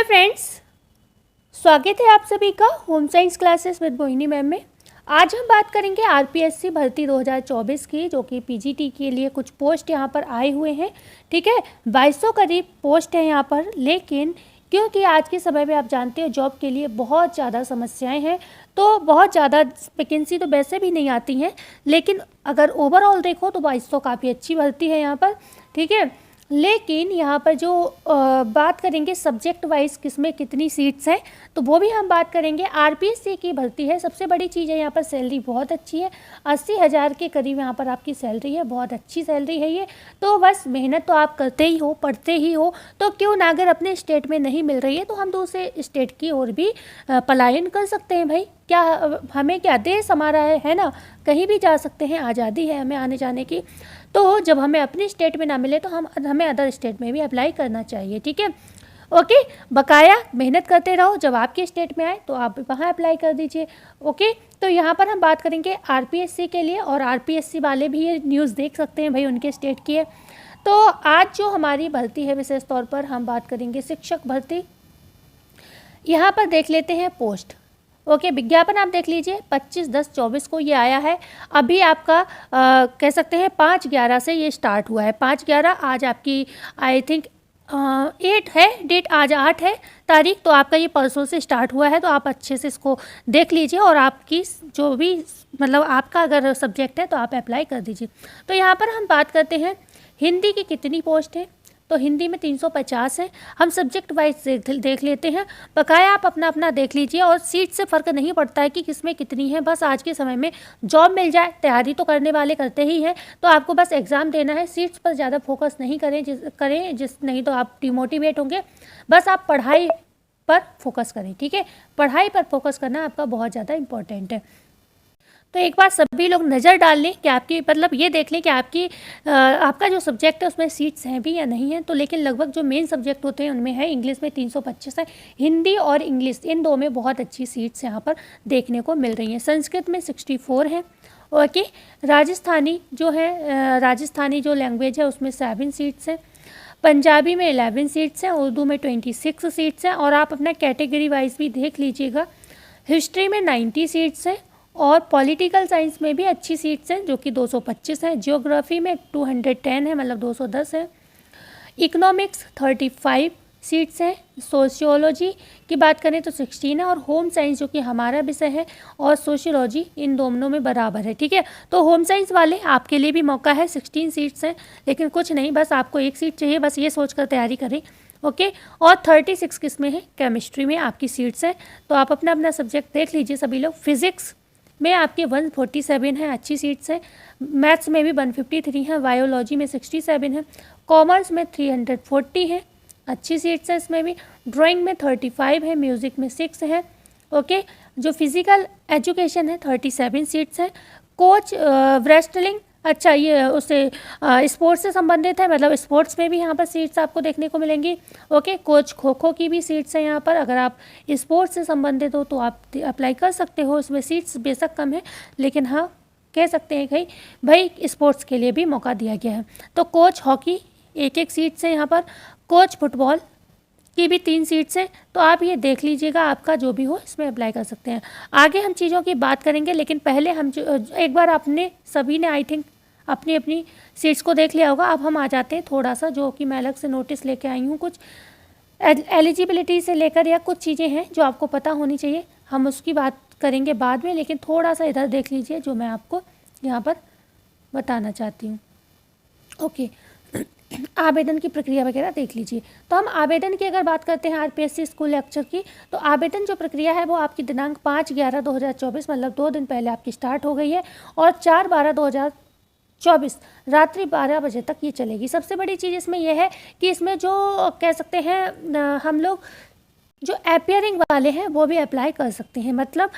Hello friends, स्वागत है आप सभी का home science classes with Mohini ma'am में। आज हम बात करेंगे आरपीएससी भर्ती 2024 की, जो कि पीजीटी के लिए कुछ पोस्ट यहाँ पर आए हुए हैं। ठीक है, 2200 करीब पोस्ट है यहाँ पर। लेकिन क्योंकि आज के समय में आप जानते हो जॉब के लिए बहुत ज़्यादा समस्याएं हैं, तो बहुत ज़्यादा वैकेंसी तो वैसे भी नहीं आती हैं। लेकिन अगर ओवरऑल देखो तो 2200 काफ़ी अच्छी भर्ती है यहाँ पर। ठीक है, लेकिन यहाँ पर जो बात करेंगे सब्जेक्ट वाइज किसमें कितनी सीट्स हैं, तो वो भी हम बात करेंगे। आरपीएससी की भर्ती है। सबसे बड़ी चीज़ है यहाँ पर सैलरी बहुत अच्छी है, 80,000 के करीब यहाँ पर आपकी सैलरी है। बहुत अच्छी सैलरी है ये। तो बस मेहनत तो आप करते ही हो, पढ़ते ही हो, तो क्यों ना, अगर अपने स्टेट में नहीं मिल रही है तो हम दूसरे स्टेट की ओर भी पलायन कर सकते हैं भाई। क्या हमें, क्या देश हमारा है ना, कहीं भी जा सकते हैं, आज़ादी है हमें आने जाने की। तो जब हमें अपनी स्टेट में ना मिले तो हमें अदर स्टेट में भी अप्लाई करना चाहिए। ठीक है, ओके। बकाया मेहनत करते रहो, जब आपके स्टेट में आए तो आप वहाँ अप्लाई कर दीजिए। ओके, तो यहाँ पर हम बात करेंगे आरपीएससी के लिए, और आरपीएससी वाले भी ये न्यूज़ देख सकते हैं भाई, उनके स्टेट की है। तो आज जो हमारी भर्ती है, विशेष तौर पर हम बात करेंगे शिक्षक भर्ती। यहाँ पर देख लेते हैं पोस्ट। ओके, विज्ञापन आप देख लीजिए, 25/10/24 को ये आया है। अभी आपका कह सकते हैं 5/11 से ये स्टार्ट हुआ है। 5/11 आज आपकी आई थिंक 8 है डेट, आज 8 है तारीख, तो आपका ये परसों से स्टार्ट हुआ है। तो आप अच्छे से इसको देख लीजिए, और आपकी जो भी मतलब आपका अगर सब्जेक्ट है तो आप अप्लाई कर दीजिए। तो यहाँ पर हम बात करते हैं हिंदी की कितनी पोस्ट है, तो हिंदी में 350 है। हम सब्जेक्ट वाइज देख लेते हैं। बकाया आप अपना अपना देख लीजिए, और सीट से फ़र्क नहीं पड़ता है कि किसमें कितनी है। बस आज के समय में जॉब मिल जाए, तैयारी तो करने वाले करते ही हैं, तो आपको बस एग्ज़ाम देना है। सीट्स पर ज़्यादा फोकस नहीं करें, नहीं तो आप डिमोटिवेट होंगे। बस आप पढ़ाई पर फोकस करें। ठीक है, पढ़ाई पर फोकस करना आपका बहुत ज़्यादा इम्पोर्टेंट है। तो एक बार सभी लोग नज़र डाल लें कि आपकी, मतलब ये देख लें कि आपका जो सब्जेक्ट है उसमें सीट्स हैं भी या नहीं हैं। तो लेकिन लगभग जो मेन सब्जेक्ट होते हैं उनमें है, इंग्लिश में 325 है, हिंदी और इंग्लिश इन दो में बहुत अच्छी सीट्स यहाँ पर देखने को मिल रही हैं। संस्कृत में 64 है। ओके, राजस्थानी जो है, राजस्थानी जो लैंग्वेज है उसमें 7 सीट्स हैं। पंजाबी में 11 सीट्स हैं, उर्दू में 26 सीट्स हैं। और आप अपना कैटेगरी वाइज भी देख लीजिएगा। हिस्ट्री में 90 सीट्स हैं, और पॉलिटिकल साइंस में भी अच्छी सीट्स हैं जो कि 225 है। जियोग्राफी में 210 है, मतलब 210 है। इकोनॉमिक्स 35 सीट्स हैं। सोशियोलॉजी की बात करें तो 16 है, और होम साइंस जो कि हमारा विषय है और सोशियोलॉजी इन दोनों में बराबर है। ठीक है, तो होम साइंस वाले आपके लिए भी मौका है, 16 सीट्स हैं। लेकिन कुछ नहीं, बस आपको एक सीट चाहिए, बस ये सोचकर तैयारी करें। ओके, और 36 किस में है, केमिस्ट्री में आपकी सीट्स हैं। तो आप अपना अपना सब्जेक्ट देख लीजिए सभी लोग। फिजिक्स में आपके 147 है, अच्छी सीट्स है। मैथ्स में भी 153 है, बायोलॉजी में 67 है। कॉमर्स में 340 है, अच्छी सीट्स है इसमें भी। ड्राइंग में 35 है, म्यूज़िक में 6 है। ओके, जो फिज़िकल एजुकेशन है 37 सीट्स है। कोच रेस्टलिंग, अच्छा ये उससे स्पोर्ट्स से संबंधित है, मतलब स्पोर्ट्स में भी यहाँ पर सीट्स आपको देखने को मिलेंगी। ओके, कोच खो खो की भी सीट्स हैं यहाँ पर। अगर आप स्पोर्ट्स से संबंधित हो तो आप अप्लाई कर सकते हो। इसमें सीट्स बेशक कम है, लेकिन हाँ कह सकते हैं कि भाई स्पोर्ट्स के लिए भी मौका दिया गया है। तो कोच हॉकी 1 सीट्स है यहाँ पर। कोच फुटबॉल की भी 3 सीट्स हैं। तो आप ये देख लीजिएगा, आपका जो भी हो इसमें अप्लाई कर सकते हैं। आगे हम चीज़ों की बात करेंगे, लेकिन पहले हम एक बार आपने सभी ने आई थिंक अपनी अपनी सीट्स को देख लिया होगा। अब हम आ जाते हैं थोड़ा सा, जो कि मैं अलग से नोटिस लेके आई हूँ, कुछ एलिजिबिलिटी से लेकर या कुछ चीज़ें हैं जो आपको पता होनी चाहिए। हम उसकी बात करेंगे बाद में, लेकिन थोड़ा सा इधर देख लीजिए जो मैं आपको यहाँ पर बताना चाहती हूँ। ओके, आवेदन की प्रक्रिया वगैरह देख लीजिए। तो हम आवेदन की अगर बात करते हैं आरपीएससी स्कूल लेक्चर की, तो आवेदन जो प्रक्रिया है वो आपकी दिनांक 5/11/2024, मतलब 2 दिन पहले आपकी स्टार्ट हो गई है, और 4/12/2024 रात्रि 12 बजे तक ये चलेगी। सबसे बड़ी चीज़ इसमें यह है कि इसमें जो कह सकते हैं हम लोग जो अपियरिंग वाले हैं वो भी अप्लाई कर सकते हैं। मतलब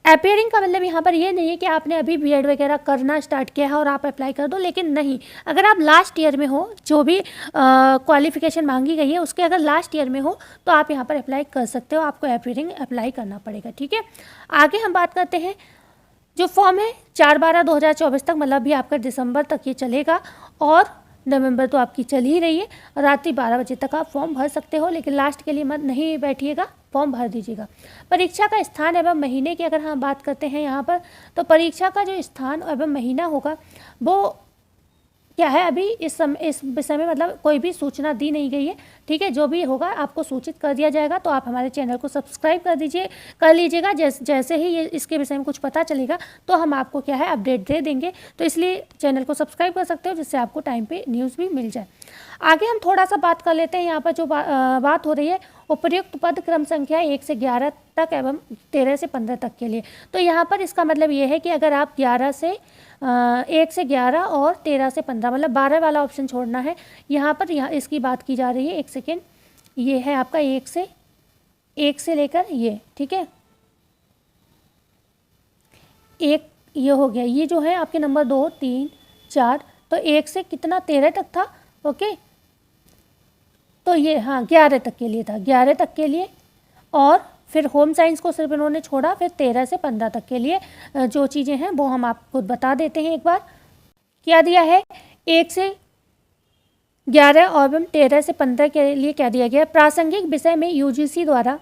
अपियरिंग का मतलब यहाँ पर ये नहीं है कि आपने अभी बीएड वगैरह करना स्टार्ट किया है और आप अप्लाई कर दो, लेकिन नहीं, अगर आप लास्ट ईयर में हो, जो भी क्वालिफिकेशन मांगी गई है उसके अगर लास्ट ईयर में हो तो आप यहाँ पर अप्लाई कर सकते हो। आपको अपियरिंग अप्लाई करना पड़ेगा। ठीक है, आगे हम बात करते हैं जो फॉर्म है 4/12/2024 तक, मतलब भी आपका दिसंबर तक ये चलेगा, और नवंबर तो आपकी चल ही रही है। रात्रि 12 बजे तक आप फॉर्म भर सकते हो, लेकिन लास्ट के लिए मत नहीं बैठिएगा, फॉर्म भर दीजिएगा। परीक्षा का स्थान एवं महीने की अगर हम बात करते हैं यहाँ पर, तो परीक्षा का जो स्थान एवं महीना होगा वो क्या है, अभी इस विषय में मतलब कोई भी सूचना दी नहीं गई है, ठीक है। जो भी होगा आपको सूचित कर दिया जाएगा। तो आप हमारे चैनल को सब्सक्राइब कर लीजिएगा। जैसे ही ये इसके विषय में कुछ पता चलेगा तो हम आपको क्या है अपडेट दे देंगे। तो इसलिए चैनल को सब्सक्राइब कर सकते हो, जिससे आपको टाइम पे न्यूज़ भी मिल जाए। आगे हम थोड़ा सा बात कर लेते हैं। यहाँ पर जो बात हो रही है उपर्युक्त पद क्रम संख्या 1 से 11 तक एवं 13 से 15 तक के लिए। तो यहाँ पर इसका मतलब ये है कि अगर आप 1 से 11 और 13 से 15 मतलब 12 वाला ऑप्शन छोड़ना है। यहाँ पर इसकी बात की जा रही है। एक सेकेंड, ये है आपका 1 से लेकर ये, ठीक है, एक ये हो गया। ये जो है आपके नंबर 2, 3, 4, तो 1 से कितना 13 तक था, ओके। तो ये हाँ 11 तक के लिए था, 11 तक के लिए। और फिर होम साइंस को सिर्फ इन्होंने छोड़ा, फिर 13 से 15 तक के लिए जो चीज़ें हैं वो हम आपको बता देते हैं। एक बार क्या दिया है, 1 से 11 और 13 से 15 के लिए क्या दिया गया, प्रासंगिक विषय में यूजीसी द्वारा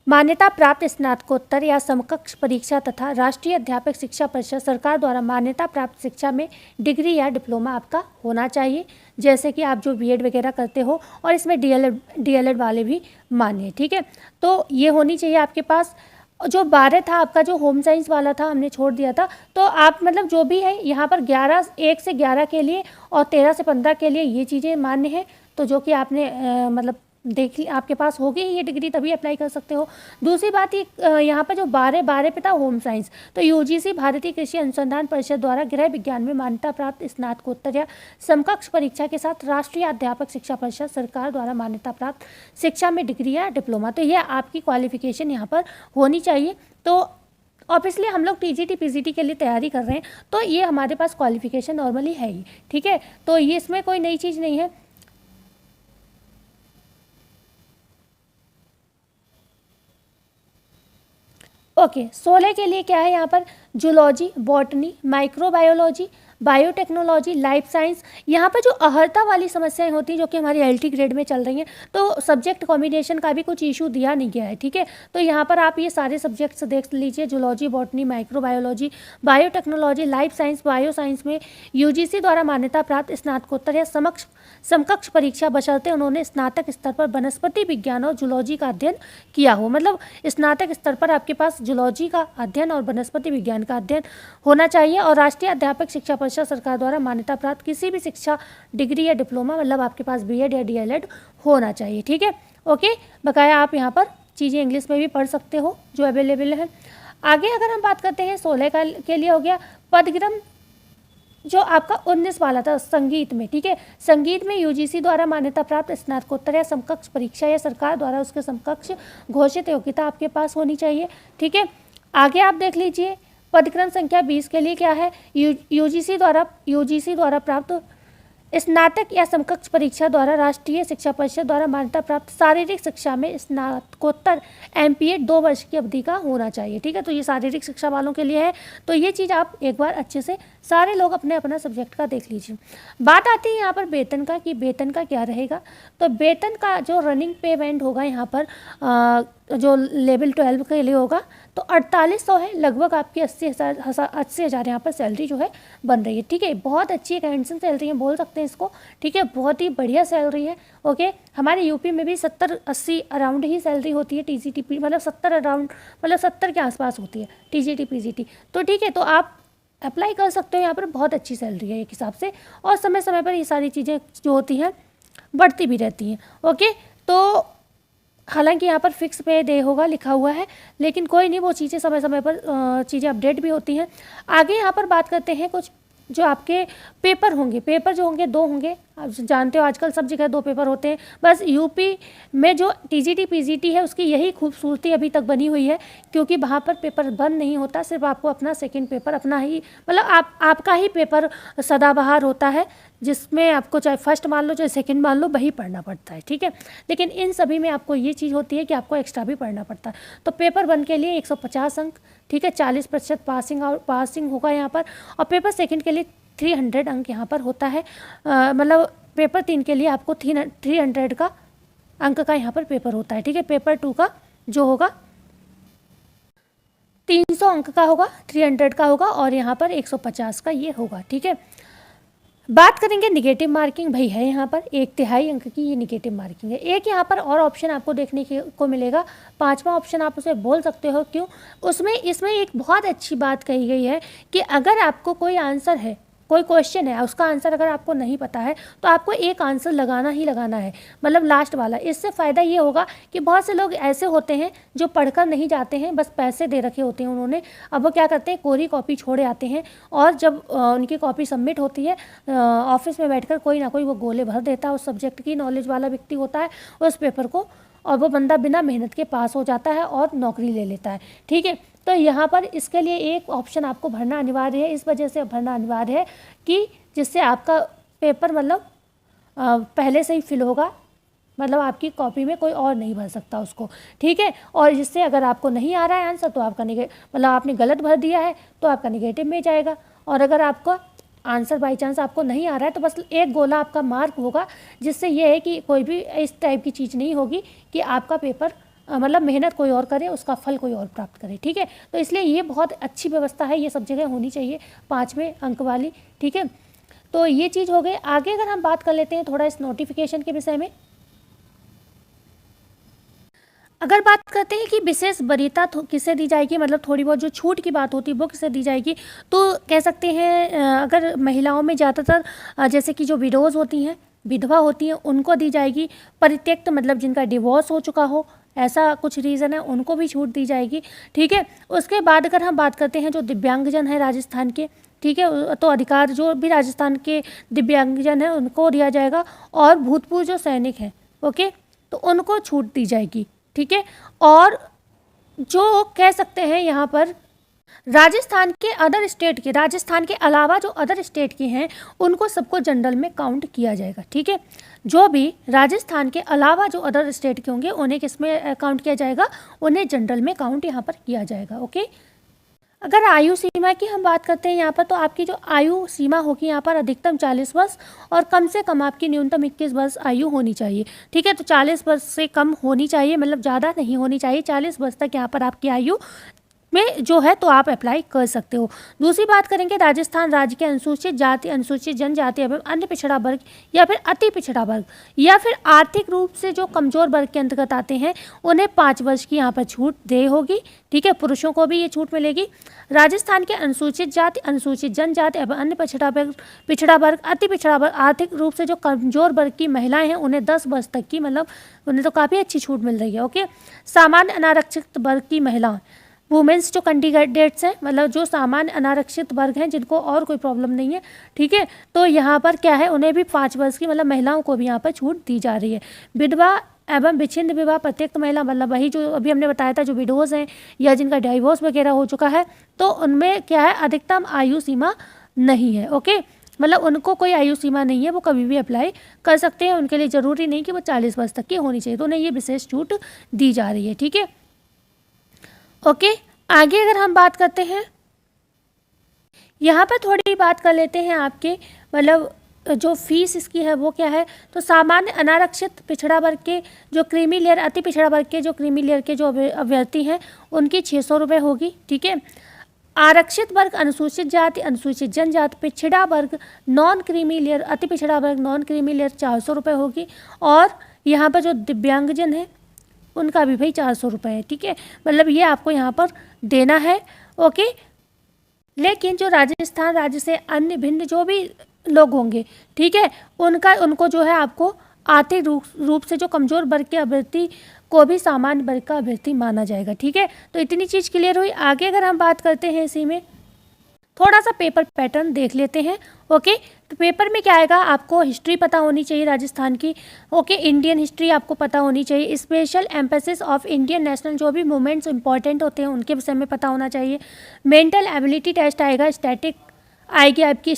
मान्यता प्राप्त स्नातकोत्तर या समकक्ष परीक्षा तथा राष्ट्रीय अध्यापक शिक्षा परिषद सरकार द्वारा मान्यता प्राप्त शिक्षा में डिग्री या डिप्लोमा आपका होना चाहिए। जैसे कि आप जो बीएड वगैरह करते हो, और इसमें डीएलएड वाले भी मान्य, ठीक है। तो ये होनी चाहिए आपके पास। जो 12 था आपका, जो होम साइंस वाला था, हमने छोड़ दिया था। तो आप मतलब जो भी है यहाँ पर 1 से 11 के लिए और 13 से 15 के लिए ये चीज़ें मान्य हैं। तो जो कि आपने मतलब देख ली, आपके पास होगी ये डिग्री, तभी अप्लाई कर सकते हो। दूसरी बात यहाँ पर जो 12 पे था होम साइंस, तो यूजीसी भारतीय कृषि अनुसंधान परिषद द्वारा गृह विज्ञान में मान्यता प्राप्त स्नातकोत्तर या समकक्ष परीक्षा के साथ राष्ट्रीय अध्यापक शिक्षा परिषद सरकार द्वारा मान्यता प्राप्त शिक्षा में डिग्री या डिप्लोमा, तो ये आपकी क्वालिफिकेशन यहाँ पर होनी चाहिए। तो ऑब्वियसली हम लोग टीजीटी पीजीटी के लिए तैयारी कर रहे हैं, तो ये हमारे पास क्वालिफिकेशन नॉर्मली है ही, ठीक है। तो ये इसमें कोई नई चीज़ नहीं है। ओके 16 के लिए क्या है यहाँ पर, zoology, botany, microbiology, biotechnology, life science. यहाँ पर जो अहर्ता वाली समस्याएं होती हैं जो कि हमारी एलटी ग्रेड में चल रही हैं, तो सब्जेक्ट कॉम्बिनेशन का भी कुछ इशू दिया नहीं गया है, ठीक है। तो यहाँ पर आप ये सारे सब्जेक्ट्स देख लीजिए, zoology, botany, microbiology, biotechnology, life science, bio science में यूजीसी द्वारा मान्यता प्राप्त स्नातकोत्तर या समकक्ष परीक्षा बशर्ते उन्होंने स्नातक स्तर पर वनस्पति विज्ञान और जूलॉजी का अध्ययन किया हो। मतलब स्नातक स्तर पर आपके पास जूलॉजी का अध्ययन और वनस्पति विज्ञान का अध्ययन होना चाहिए। और राष्ट्रीय अध्यापक शिक्षा परिषद सरकार द्वारा मान्यता प्राप्त किसी भी शिक्षा डिग्री या डिप्लोमा, मतलब आपके पास बीएड या डीएलएड होना चाहिए, ठीक है। ओके, बकाया आप यहाँ पर चीज़ें इंग्लिश में भी पढ़ सकते हो जो अवेलेबल है। आगे अगर हम बात करते हैं 16 के लिए हो गया पदक्रम जो आपका 19 वाला था संगीत में, ठीक है। संगीत में यूजीसी द्वारा मान्यता प्राप्त स्नातकोत्तर या समकक्ष परीक्षा या सरकार द्वारा उसके समकक्ष घोषित योग्यता आपके पास होनी चाहिए, ठीक है। आगे आप देख लीजिए पदक्रम संख्या 20 के लिए क्या है, यूजीसी द्वारा प्राप्त स्नातक या समकक्ष परीक्षा द्वारा राष्ट्रीय शिक्षा परिषद द्वारा मान्यता प्राप्त शारीरिक शिक्षा में स्नातकोत्तर एमपीएड 2 वर्ष की अवधि का होना चाहिए, ठीक है। तो ये शारीरिक शिक्षा वालों के लिए है। तो ये चीज़ आप एक बार अच्छे से सारे लोग अपने अपना सब्जेक्ट का देख लीजिए। बात आती है यहाँ पर वेतन का कि वेतन का क्या रहेगा। तो वेतन का जो रनिंग पेमेंट होगा यहाँ पर जो लेवल 12 के लिए होगा तो 4800 है, लगभग आपकी 80,000 यहाँ पर सैलरी जो है बन रही है, ठीक है। बहुत अच्छी एक हैंडसम सैलरी है बोल सकते हैं इसको, ठीक है। बहुत ही बढ़िया सैलरी है, ओके। हमारे यूपी में भी 70-80 अराउंड ही सैलरी होती है टीजीटी, मतलब 70 अराउंड, मतलब 70 के आसपास होती है टीजीटी पीजीटी, तो ठीक है। तो आप अप्लाई कर सकते हो, यहाँ पर बहुत अच्छी सैलरी है एक हिसाब से। और समय समय पर ये सारी चीज़ें जो होती हैं बढ़ती भी रहती हैं, ओके। तो हालांकि यहाँ पर फिक्स पे डे होगा लिखा हुआ है, लेकिन कोई नहीं, वो चीज़ें समय समय पर चीज़ें अपडेट भी होती हैं। आगे यहाँ पर बात करते हैं कुछ जो आपके पेपर होंगे। पेपर जो होंगे 2 होंगे, आप जानते हो आजकल सब जगह 2 पेपर होते हैं। बस यूपी में जो टीजीटी पीजीटी है उसकी यही खूबसूरती अभी तक बनी हुई है, क्योंकि वहाँ पर पेपर बंद नहीं होता, सिर्फ आपको अपना सेकंड पेपर अपना ही, मतलब आपका ही पेपर सदाबहार होता है, जिसमें आपको चाहे फर्स्ट मान लो चाहे सेकंड मान लो वही पढ़ना पड़ता है, ठीक है। लेकिन इन सभी में आपको ये चीज़ होती है कि आपको एक्स्ट्रा भी पढ़ना पड़ता है। तो पेपर 1 के लिए 150 अंक, ठीक है, 40% पासिंग होगा यहाँ पर। और पेपर सेकंड के लिए 300 अंक यहाँ पर होता है। मतलब पेपर 3 के लिए आपको 300 का अंक का यहाँ पर पेपर होता है, ठीक है। पेपर 2 का जो होगा 300 अंक का होगा, 300 का होगा, और यहाँ पर 150 का ये होगा, ठीक है। बात करेंगे निगेटिव मार्किंग, भाई है यहाँ पर 1/3 अंक की ये निगेटिव मार्किंग है। एक यहाँ पर और ऑप्शन आपको देखने को मिलेगा, 5वां ऑप्शन आप उसे बोल सकते हो, क्यों? इसमें एक बहुत अच्छी बात कही गई है कि अगर आपको कोई आंसर है, कोई क्वेश्चन है, उसका आंसर अगर आपको नहीं पता है तो आपको एक आंसर लगाना ही लगाना है, मतलब लास्ट वाला। इससे फ़ायदा ये होगा कि बहुत से लोग ऐसे होते हैं जो पढ़कर नहीं जाते हैं, बस पैसे दे रखे होते हैं उन्होंने। अब वो क्या करते हैं, कोरी कॉपी छोड़े आते हैं, और जब उनकी कॉपी सबमिट होती है ऑफिस में बैठकर कोई ना कोई वो गोले भर देता है, उस सब्जेक्ट की नॉलेज वाला व्यक्ति होता है उस पेपर को, और वो बंदा बिना मेहनत के पास हो जाता है और नौकरी ले लेता है, ठीक है। तो यहाँ पर इसके लिए एक ऑप्शन आपको भरना अनिवार्य है, इस वजह से भरना अनिवार्य है कि जिससे आपका पेपर मतलब पहले से ही फिल होगा, मतलब आपकी कॉपी में कोई और नहीं भर सकता उसको, ठीक है। और जिससे अगर आपको नहीं आ रहा है आंसर तो आपका मतलब आपने गलत भर दिया है तो आपका निगेटिव में जाएगा, और अगर आपका आंसर बाई चांस आपको नहीं आ रहा है तो बस एक गोला आपका मार्क होगा, जिससे ये है कि कोई भी इस टाइप की चीज़ नहीं होगी कि आपका पेपर मतलब मेहनत कोई और करे, उसका फल कोई और प्राप्त करे, ठीक है। तो इसलिए ये बहुत अच्छी व्यवस्था है, ये सब जगह होनी चाहिए 5वें अंक वाली, ठीक है। तो ये चीज़ हो गई। आगे अगर हम बात कर लेते हैं थोड़ा इस नोटिफिकेशन के विषय में, अगर बात करते हैं कि विशेष वरीयता किसे दी जाएगी, मतलब थोड़ी बहुत जो छूट की बात होती है वो किसे दी जाएगी, तो कह सकते हैं अगर महिलाओं में ज़्यादातर जैसे कि जो विडोज़ होती हैं, विधवा होती हैं, उनको दी जाएगी। परित्यक्त मतलब जिनका डिवोर्स हो चुका हो, ऐसा कुछ रीज़न है, उनको भी छूट दी जाएगी, ठीक है। उसके बाद अगर हम बात करते हैं जो दिव्यांगजन है राजस्थान के, ठीक है, तो अधिकार जो भी राजस्थान के दिव्यांगजन है उनको दिया जाएगा, और भूतपूर्व जो सैनिक हैं, ओके, तो उनको छूट दी जाएगी, ठीक है। और जो कह सकते हैं यहाँ पर राजस्थान के अदर स्टेट के, राजस्थान के अलावा जो अदर स्टेट के हैं उनको सबको जनरल में काउंट किया जाएगा, ठीक है। जो भी राजस्थान के अलावा जो अदर स्टेट के होंगे उन्हें किस में काउंट किया जाएगा, उन्हें जनरल में काउंट यहाँ पर किया जाएगा, ओके। अगर आयु सीमा की हम बात करते हैं यहाँ पर, तो आपकी जो आयु सीमा होगी यहाँ पर अधिकतम 40 वर्ष और कम से कम आपकी न्यूनतम 21 वर्ष आयु होनी चाहिए, ठीक है। तो 40 वर्ष से कम होनी चाहिए, मतलब ज़्यादा नहीं होनी चाहिए, 40 वर्ष तक यहाँ पर आपकी आयु में जो है तो आप अप्लाई कर सकते हो। दूसरी बात करेंगे, राजस्थान राज्य के अनुसूचित जाति, अनुसूचित जनजाति एवं अन्य पिछड़ा वर्ग या फिर अति पिछड़ा वर्ग या फिर आर्थिक रूप से जो कमजोर वर्ग के अंतर्गत आते हैं उन्हें 5 वर्ष की यहाँ पर छूट दे होगी, ठीक है। पुरुषों को भी ये छूट मिलेगी। राजस्थान के अनुसूचित जाति, अनुसूचित जनजाति एवं अन्य पिछड़ा वर्ग, अति पिछड़ा वर्ग, आर्थिक रूप से जो कमजोर वर्ग की महिलाएं हैं उन्हें 10 वर्ष तक की, मतलब उन्हें तो काफ़ी अच्छी छूट मिल रही है, ओके। सामान्य अनारक्षित वर्ग की महिलाएं, वुमेंस जो कैंडिडेट्स हैं, मतलब जो सामान्य अनारक्षित वर्ग हैं जिनको और कोई प्रॉब्लम नहीं है, ठीक है, तो यहाँ पर क्या है, उन्हें भी 5 वर्ष की, मतलब महिलाओं को भी यहाँ पर छूट दी जा रही है। विधवा एवं विच्छिन्न विवाह प्रत्येक महिला, मतलब वही जो अभी हमने बताया था, जो विडोज़ हैं या जिनका डाइवोर्स वगैरह हो चुका है, तो उनमें क्या है, अधिकतम आयु सीमा नहीं है, ओके, मतलब उनको कोई आयु सीमा नहीं है, वो कभी भी अप्लाई कर सकते हैं। उनके लिए ज़रूरी नहीं कि वो 40 वर्ष तक की होनी चाहिए, तो उन्हें ये विशेष छूट दी जा रही है, ठीक है, ओके। आगे अगर हम बात करते हैं, यहाँ पर थोड़ी बात कर लेते हैं आपके, मतलब जो फीस इसकी है वो क्या है, तो सामान्य अनारक्षित पिछड़ा वर्ग के जो क्रीमी लेयर, अति पिछड़ा वर्ग के जो क्रीमी लेयर के जो अभ्यर्थी हैं उनकी 600 रुपये होगी, ठीक है। आरक्षित वर्ग, अनुसूचित जाति, अनुसूचित जनजाति, पिछड़ा वर्ग, नॉन क्रीमी लेयर, अति पिछड़ा वर्ग, नॉन क्रीमी लेयर 400 रुपये होगी। और यहाँ पर जो दिव्यांगजन है उनका भी भाई 400 रुपये है, ठीक है, मतलब ये आपको यहाँ पर देना है, ओके। लेकिन जो राजस्थान राज्य से अन्य भिन्न जो भी लोग होंगे, ठीक है, उनको जो है आपको आर्थिक रूप से जो कमजोर वर्ग के अभ्यर्थी को भी सामान्य वर्ग का अभ्यर्थी माना जाएगा, ठीक है। तो इतनी चीज़ क्लियर हुई। आगे अगर हम बात करते हैं इसी में थोड़ा सा पेपर पैटर्न देख लेते हैं, ओके। तो पेपर में क्या आएगा, आपको हिस्ट्री पता होनी चाहिए राजस्थान की, ओके, इंडियन हिस्ट्री आपको पता होनी चाहिए, special emphasis of Indian national जो भी मूवमेंट्स इंपॉर्टेंट होते हैं उनके विषय में पता होना चाहिए। मेंटल एबिलिटी टेस्ट आएगा, स्टैटिक आएगी आपकी,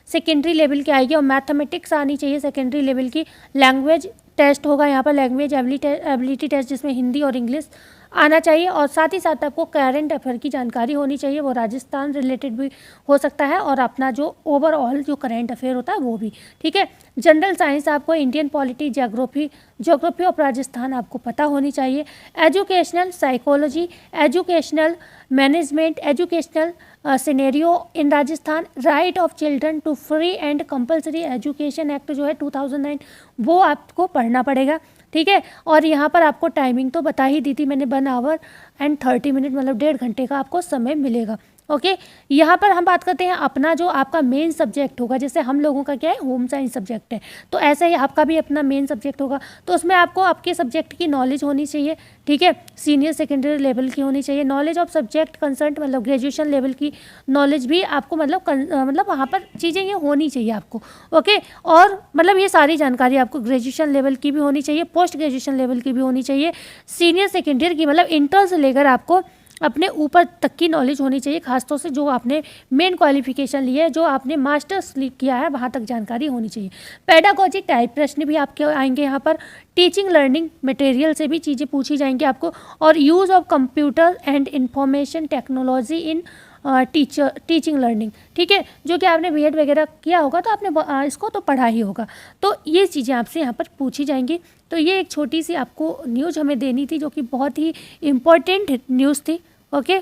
सेकेंडरी लेवल की आएगी, और मैथमेटिक्स आनी चाहिए सेकेंडरी लेवल की। लैंग्वेज टेस्ट होगा यहाँ पर, लैंग्वेज एबिलिटी टेस्ट, जिसमें हिंदी और इंग्लिश आना चाहिए और साथ ही साथ आपको करंट अफेयर की जानकारी होनी चाहिए, वो राजस्थान रिलेटेड भी हो सकता है और अपना जो ओवरऑल जो करंट अफेयर होता है वो भी, ठीक है। जनरल साइंस आपको Indian polity, geography of Rajasthan आपको पता होनी चाहिए। Educational psychology, educational management, educational scenario in Rajasthan, right of children to free and compulsory education act जो है 2009 वो आपको पढ़ना पड़ेगा, ठीक है। और यहाँ पर आपको टाइमिंग तो बता ही दी थी मैंने, 1 आवर एंड 30 मिनट मतलब 1.5 घंटे का आपको समय मिलेगा, ओके। यहाँ पर हम बात करते हैं अपना जो आपका मेन सब्जेक्ट होगा, जैसे हम लोगों का क्या है होम साइंस सब्जेक्ट है, तो ऐसे ही आपका भी अपना मेन सब्जेक्ट होगा, तो उसमें आपको आपके सब्जेक्ट की नॉलेज होनी चाहिए, ठीक है। सीनियर सेकेंडरी लेवल की होनी चाहिए, नॉलेज ऑफ सब्जेक्ट कंसर्न मतलब ग्रेजुएशन लेवल की नॉलेज भी आपको मतलब वहाँ पर चीज़ें ये होनी चाहिए आपको, ओके। और मतलब ये सारी जानकारी आपको ग्रेजुएशन लेवल की भी होनी चाहिए, पोस्ट ग्रेजुएशन लेवल की भी होनी चाहिए, सीनियर सेकेंडरी की मतलब इंटर से लेकर आपको अपने ऊपर तक की नॉलेज होनी चाहिए, खासतौर से जो आपने मेन क्वालिफिकेशन ली है, जो आपने मास्टर्स किया है वहाँ तक जानकारी होनी चाहिए। पेडागोजी टाइप प्रश्न भी आपके आएंगे यहाँ पर, टीचिंग लर्निंग मटेरियल से भी चीज़ें पूछी जाएंगी आपको, और use of computer and information technology in teaching learning, ठीक है। जो कि आपने बीएड वगैरह किया होगा तो आपने इसको तो पढ़ा ही होगा, तो ये चीज़ें आपसे यहाँ पर पूछी जाएंगी। तो ये एक छोटी सी आपको न्यूज़ हमें देनी थी जो कि बहुत ही इम्पोर्टेंट न्यूज़ थी, ओके।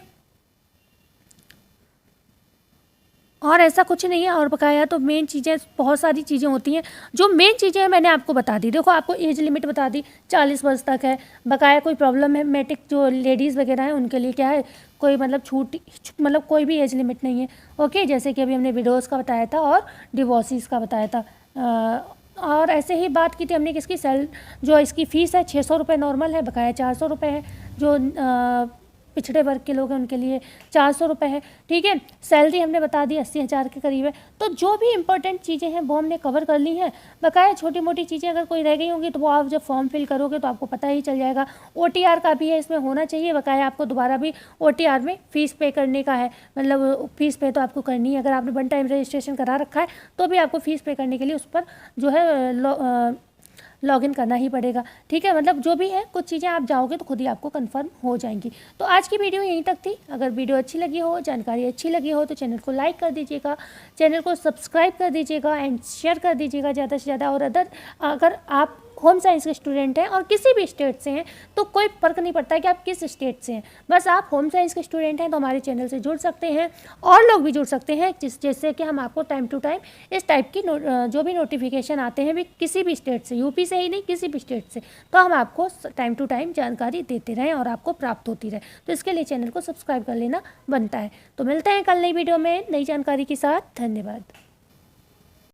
और ऐसा कुछ नहीं है, और बकाया तो मेन चीज़ें बहुत सारी चीज़ें होती हैं, जो मेन चीज़ें हैं मैंने आपको बता दी। देखो आपको एज लिमिट बता दी 40 वर्ष तक है, बकाया कोई प्रॉब्लम है मेटिक जो लेडीज़ वगैरह हैं उनके लिए क्या है कोई मतलब छूट मतलब कोई भी एज लिमिट नहीं है, ओके। जैसे कि अभी हमने विडोज़ का बताया था और डिवोर्सिस का बताया था, और ऐसे ही बात की थी हमने किसकी जो इसकी फ़ीस है 600 रुपये नॉर्मल है, बकाया 400 रुपये है, जो पिछड़े वर्ग के लोग हैं उनके लिए 400 रुपये है, ठीक है। सैलरी हमने बता दी 80,000 के करीब है। तो जो भी इंपॉर्टेंट चीज़ें हैं वो हमने कवर कर ली हैं, बकाया छोटी मोटी चीज़ें अगर कोई रह गई होंगी तो वो आप जब फॉर्म फिल करोगे तो आपको पता ही चल जाएगा। OTR का भी है इसमें होना चाहिए, बकाया आपको दोबारा भी OTR में फ़ीस पे करने का है, मतलब फ़ीस पे तो आपको करनी है, अगर आपने 1 टाइम रजिस्ट्रेशन करा रखा है तो भी आपको फ़ीस पे करने के लिए उस पर जो है लॉगिन करना ही पड़ेगा, ठीक है। मतलब जो भी है कुछ चीज़ें आप जाओगे तो खुद ही आपको कंफर्म हो जाएंगी। तो आज की वीडियो यहीं तक थी। अगर वीडियो अच्छी लगी हो, जानकारी अच्छी लगी हो तो चैनल को लाइक कर दीजिएगा, चैनल को सब्सक्राइब कर दीजिएगा एंड शेयर कर दीजिएगा ज़्यादा से ज़्यादा। और अगर आप होम साइंस के स्टूडेंट हैं और किसी भी स्टेट से हैं तो कोई फ़र्क नहीं पड़ता है कि आप किस स्टेट से हैं, बस आप होम साइंस के स्टूडेंट हैं तो हमारे चैनल से जुड़ सकते हैं, और लोग भी जुड़ सकते हैं जैसे कि हम आपको टाइम टू टाइम इस टाइप की जो भी नोटिफिकेशन आते हैं भी किसी भी स्टेट से, यूपी से ही नहीं किसी भी स्टेट से, तो हम आपको टाइम टू टाइम जानकारी देते रहें और आपको प्राप्त होती रहे। तो इसके लिए चैनल को सब्सक्राइब कर लेना बनता है। तो मिलते हैं कल नई वीडियो में नई जानकारी के साथ। धन्यवाद।